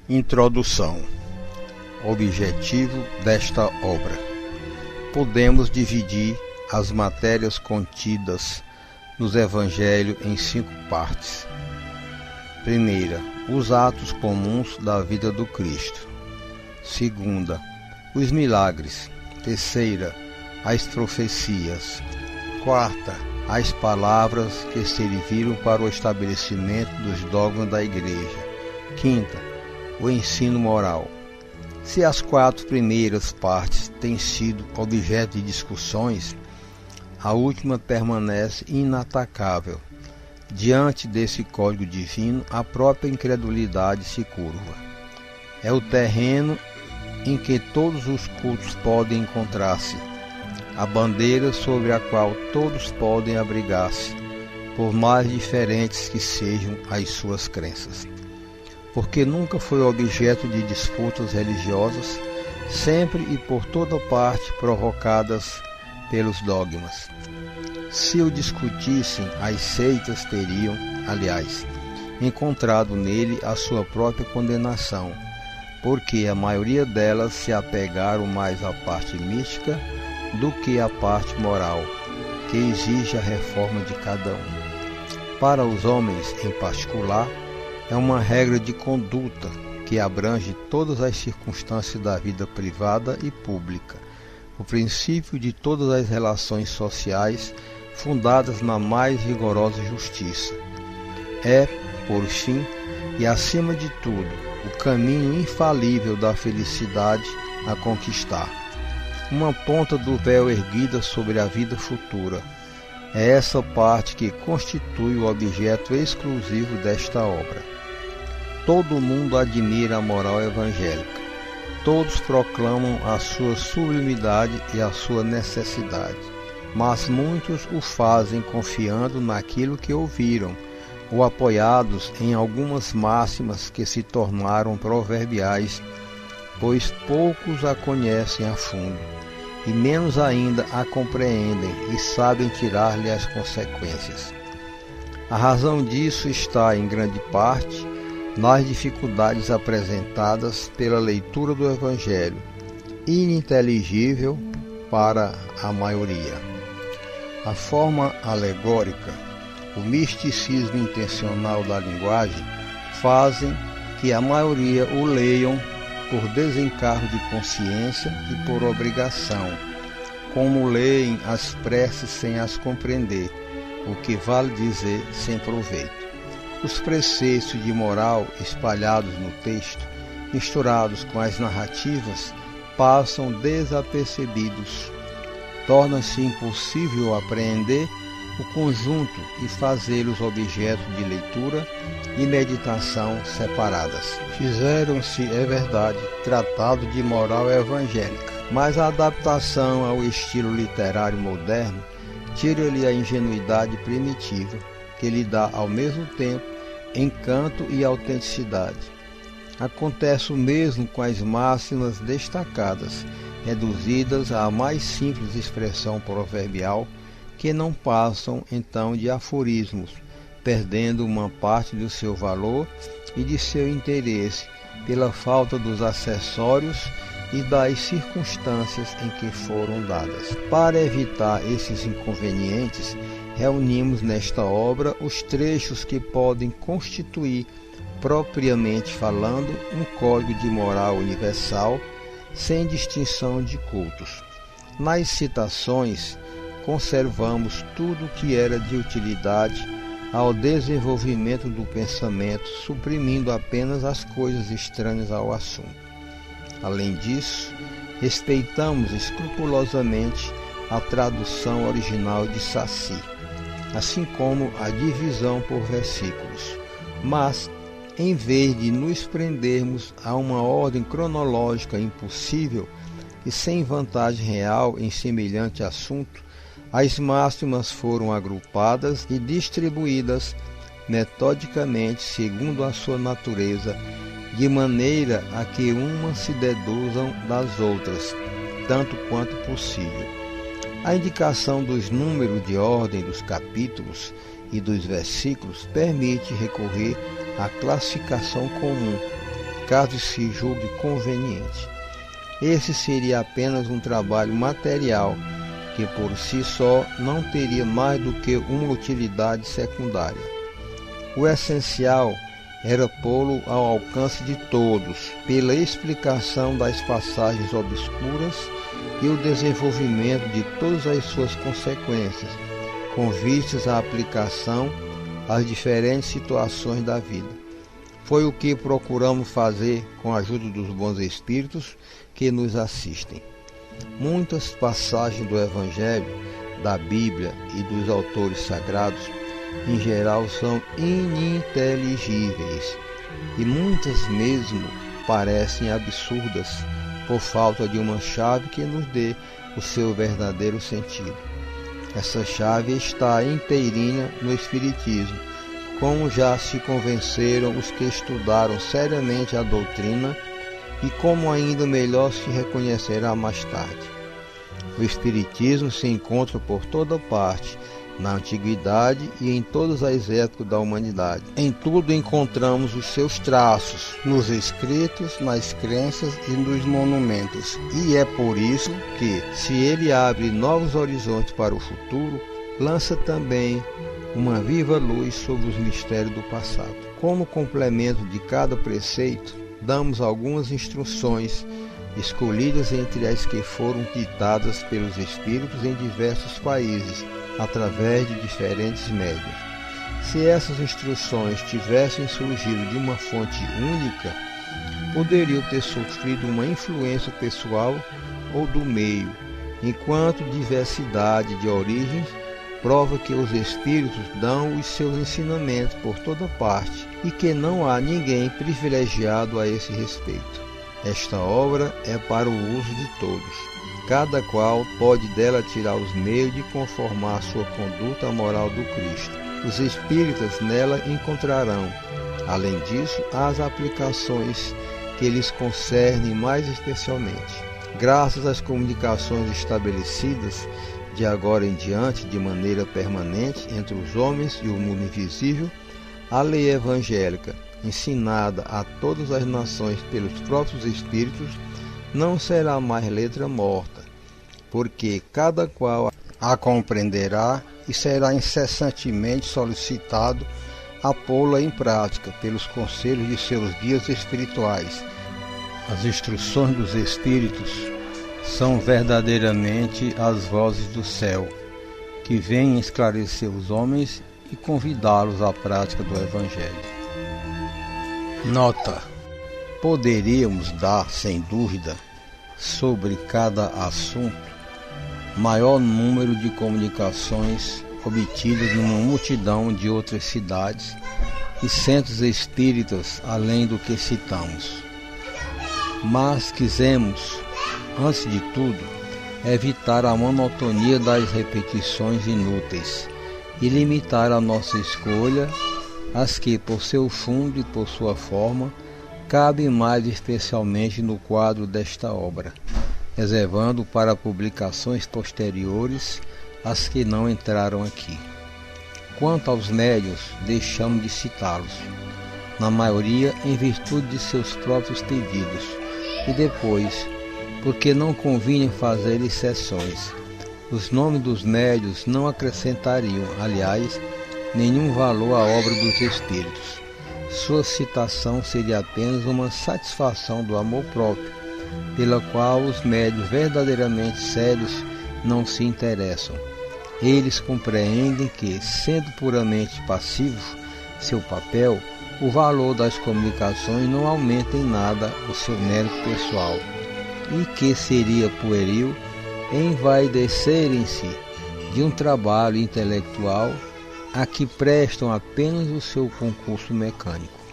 Introdução. Objetivo desta obra. Podemos dividir as matérias contidas nos Evangelhos em 5 partes. Primeira, os atos comuns da vida do Cristo. Segunda, os milagres. Terceira, as profecias. Quarta, as palavras que serviram para o estabelecimento dos dogmas da Igreja. Quinta, o ensino moral. Se as 4 primeiras partes têm sido objeto de discussões, a última permanece inatacável. Diante desse código divino, a própria incredulidade se curva. É o terreno em que todos os cultos podem encontrar-se, a bandeira sobre a qual todos podem abrigar-se, por mais diferentes que sejam as suas crenças. Porque nunca foi objeto de disputas religiosas, sempre e por toda parte provocadas pelos dogmas. Se o discutissem, as seitas teriam, aliás, encontrado nele a sua própria condenação, porque a maioria delas se apegaram mais à parte mística do que à parte moral, que exige a reforma de cada um. Para os homens, em particular, é uma regra de conduta que abrange todas as circunstâncias da vida privada e pública, o princípio de todas as relações sociais fundadas na mais rigorosa justiça. É, por fim, e acima de tudo, o caminho infalível da felicidade a conquistar. Uma ponta do véu erguida sobre a vida futura. É essa parte que constitui o objeto exclusivo desta obra. Todo mundo admira a moral evangélica. Todos proclamam a sua sublimidade e a sua necessidade. Mas muitos o fazem confiando naquilo que ouviram, ou apoiados em algumas máximas que se tornaram proverbiais, pois poucos a conhecem a fundo, e menos ainda a compreendem e sabem tirar-lhe as consequências. A razão disso está, em grande parte, nas dificuldades apresentadas pela leitura do Evangelho, ininteligível para a maioria. A forma alegórica, o misticismo intencional da linguagem fazem que a maioria o leiam por desencargo de consciência e por obrigação, como leem as preces sem as compreender, o que vale dizer sem proveito. Os preceitos de moral espalhados no texto, misturados com as narrativas, passam desapercebidos. Torna-se impossível apreender o conjunto e fazê-los objeto de leitura e meditação separadas. Fizeram-se, é verdade, tratado de moral evangélica, mas a adaptação ao estilo literário moderno tira-lhe a ingenuidade primitiva, que lhe dá ao mesmo tempo encanto e autenticidade. Acontece o mesmo com as máximas destacadas, reduzidas à mais simples expressão proverbial, que não passam então de aforismos, perdendo uma parte do seu valor e de seu interesse pela falta dos acessórios e das circunstâncias em que foram dadas. Para evitar esses inconvenientes, reunimos nesta obra os trechos que podem constituir, propriamente falando, um código de moral universal, sem distinção de cultos. Nas citações, conservamos tudo que era de utilidade ao desenvolvimento do pensamento, suprimindo apenas as coisas estranhas ao assunto. Além disso, respeitamos escrupulosamente a tradução original de Saci, assim como a divisão por versículos. Mas, em vez de nos prendermos a uma ordem cronológica impossível e sem vantagem real em semelhante assunto, as máximas foram agrupadas e distribuídas metodicamente segundo a sua natureza, de maneira a que umas se deduzam das outras, tanto quanto possível. A indicação dos números de ordem dos capítulos e dos versículos permite recorrer à classificação comum, caso se julgue conveniente. Esse seria apenas um trabalho material que por si só não teria mais do que uma utilidade secundária. O essencial era pô-lo ao alcance de todos, pela explicação das passagens obscuras e o desenvolvimento de todas as suas consequências, com vistas à aplicação às diferentes situações da vida. Foi o que procuramos fazer com a ajuda dos bons espíritos que nos assistem. Muitas passagens do Evangelho, da Bíblia e dos autores sagrados, em geral, são ininteligíveis e muitas mesmo parecem absurdas por falta de uma chave que nos dê o seu verdadeiro sentido. Essa chave está inteirinha no Espiritismo, como já se convenceram os que estudaram seriamente a doutrina e como ainda melhor se reconhecerá mais tarde. O Espiritismo se encontra por toda parte, na antiguidade e em todas as épocas da humanidade. Em tudo encontramos os seus traços, nos escritos, nas crenças e nos monumentos. E é por isso que, se ele abre novos horizontes para o futuro, lança também uma viva luz sobre os mistérios do passado. Como complemento de cada preceito, damos algumas instruções escolhidas entre as que foram ditadas pelos espíritos em diversos países, através de diferentes médiuns. Se essas instruções tivessem surgido de uma fonte única, poderiam ter sofrido uma influência pessoal ou do meio, enquanto diversidade de origens prova que os espíritos dão os seus ensinamentos por toda parte e que não há ninguém privilegiado a esse respeito. Esta obra é para o uso de todos. Cada qual pode dela tirar os meios de conformar sua conduta à moral do Cristo. Os espíritas nela encontrarão, além disso, as aplicações que lhes concernem mais especialmente. Graças às comunicações estabelecidas de agora em diante de maneira permanente entre os homens e o mundo invisível, a lei evangélica, ensinada a todas as nações pelos próprios espíritos, não será mais letra morta, porque cada qual a compreenderá e será incessantemente solicitado a pô-la em prática pelos conselhos de seus guias espirituais. As instruções dos espíritos são verdadeiramente as vozes do céu, que vêm esclarecer os homens e convidá-los à prática do Evangelho. Nota: poderíamos dar, sem dúvida, sobre cada assunto, maior número de comunicações obtidas numa multidão de outras cidades e centros espíritas além do que citamos. Mas quisemos, antes de tudo, evitar a monotonia das repetições inúteis e limitar a nossa escolha às que, por seu fundo e por sua forma, cabe mais especialmente no quadro desta obra, reservando para publicações posteriores as que não entraram aqui. Quanto aos médiuns, deixamos de citá-los, na maioria em virtude de seus próprios pedidos, e depois, porque não convinha fazer exceções. Os nomes dos médiuns não acrescentariam, aliás, nenhum valor à obra dos espíritos. Sua citação seria apenas uma satisfação do amor próprio, pela qual os médiuns verdadeiramente sérios não se interessam. Eles compreendem que, sendo puramente passivo seu papel, o valor das comunicações não aumenta em nada o seu mérito pessoal, e que seria pueril envaidecerem-se de um trabalho intelectual a que prestam apenas o seu concurso mecânico.